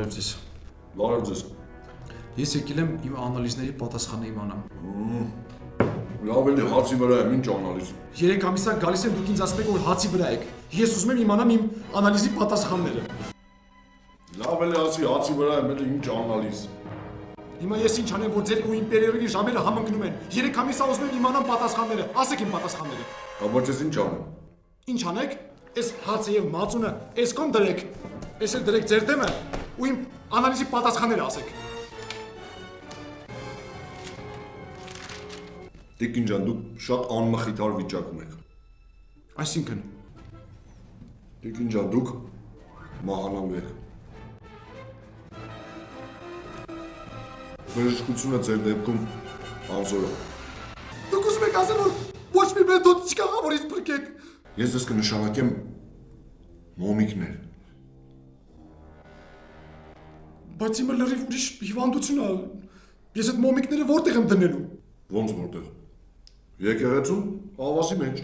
Բարև ձեզ։ Բարև ձեզ։ Ես եկել եմ իմ անալիզների պատասխանը իմանամ։ Լավ էլի հացի վրա եմ, ինչ անալիզ։ 3 ամիս է գալիս եմ, դուք ինձ ասում եք, որ հացի վրա եք։ Ես ուզում եմ իմանամ իմ անալիզի պատասխանները։ Լավ էլի հացի վրա եմ, էլի ինչ անալիզ։ Հիմա ես ինչ անեմ, որ ձեր ու իմ պերիոդի ժամերը համընկնում են։ 3 ամիս է ուզում եմ իմանամ պատասխանները։ Ասեք իմ պատասխանները։ Բայց ես ինչ անեմ։ Ինչ անեք։ Այս հացը եւ մածունը, այս կողմ դրեք։ Այս էլ դրեք ձեր դեմը ու իմ անալիզի պատասխանները ասեք։ Տիկին ջան, դուք շատ անմխիթար վիճակում եք։ Այսինքն Տիկին ջան, դուք մահանալու եք։ Բժշկությունը ձեր դեպքում անզոր է։ դուք ուզում եք ասել, որ ոչ մի մեթոդ չկա, որ ինձ փրկեք։ Ես ձեզ կնշանակեմ մոմիկներ։ Բայց իմը լրիվ ուրիշ հիվանդություն է։ Ես այդ մոմիկները որտեղ եմ դնելու։ Ոնց որտեղ։ Եկեղեցում, ավասի մեջ։